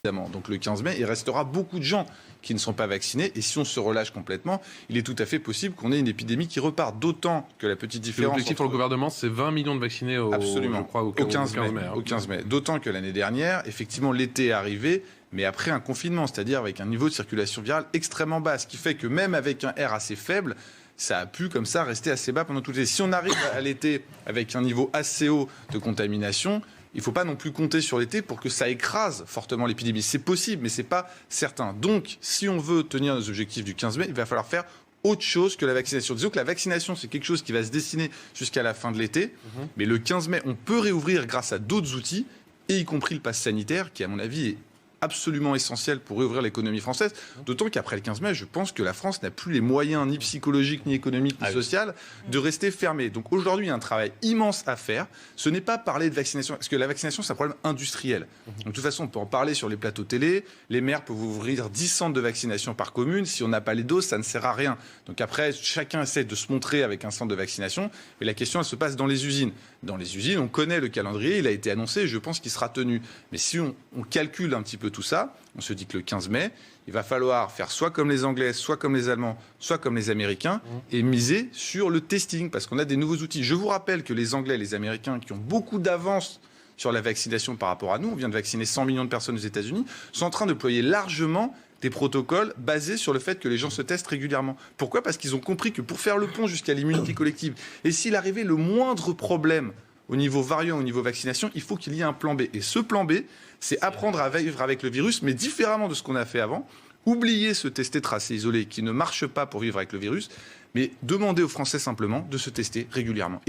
évidemment. Donc le 15 mai, il restera beaucoup de gens qui ne sont pas vaccinés. Et si on se relâche complètement, il est tout à fait possible qu'on ait une épidémie qui repart. D'autant que la petite différence... L'objectif pour le gouvernement, c'est 20 millions de vaccinés Absolument. Je crois, au 15 mai. Hein. Au 15 mai. D'autant que l'année dernière, effectivement, l'été est arrivé, mais après un confinement, c'est-à-dire avec un niveau de circulation virale extrêmement bas. Ce qui fait que même avec un R assez faible, ça a pu comme ça rester assez bas pendant tout l'été. Si on arrive à l'été avec un niveau assez haut de contamination, il ne faut pas non plus compter sur l'été pour que ça écrase fortement l'épidémie. C'est possible, mais ce n'est pas certain. Donc, si on veut tenir nos objectifs du 15 mai, il va falloir faire autre chose que la vaccination. Disons que la vaccination, c'est quelque chose qui va se dessiner jusqu'à la fin de l'été. Mais le 15 mai, on peut réouvrir grâce à d'autres outils, et y compris le pass sanitaire, qui, à mon avis, est absolument essentiel pour réouvrir l'économie française. D'autant qu'après le 15 mai, je pense que la France n'a plus les moyens, ni psychologiques, ni économiques, ni sociaux, de rester fermée. Donc aujourd'hui, il y a un travail immense à faire. Ce n'est pas parler de vaccination, parce que la vaccination, c'est un problème industriel. Donc de toute façon, on peut en parler sur les plateaux télé. Les maires peuvent ouvrir 10 centres de vaccination par commune. Si on n'a pas les doses, ça ne sert à rien. Donc après, chacun essaie de se montrer avec un centre de vaccination. Mais la question, elle se passe dans les usines. Dans les usines, on connaît le calendrier, il a été annoncé, je pense qu'il sera tenu. Mais si on calcule un petit peu tout ça, on se dit que le 15 mai, il va falloir faire soit comme les Anglais, soit comme les Allemands, soit comme les Américains, et miser sur le testing, parce qu'on a des nouveaux outils. Je vous rappelle que les Anglais et les Américains, qui ont beaucoup d'avance sur la vaccination par rapport à nous, on vient de vacciner 100 millions de personnes aux États-Unis, sont en train de déployer largement des protocoles basés sur le fait que les gens se testent régulièrement. Pourquoi ? Parce qu'ils ont compris que pour faire le pont jusqu'à l'immunité collective, et s'il arrivait le moindre problème au niveau variant, au niveau vaccination, il faut qu'il y ait un plan B. Et ce plan B, c'est apprendre à vivre avec le virus, mais différemment de ce qu'on a fait avant. Oublier se tester, tracer, isoler, qui ne marche pas pour vivre avec le virus, mais demander aux Français simplement de se tester régulièrement.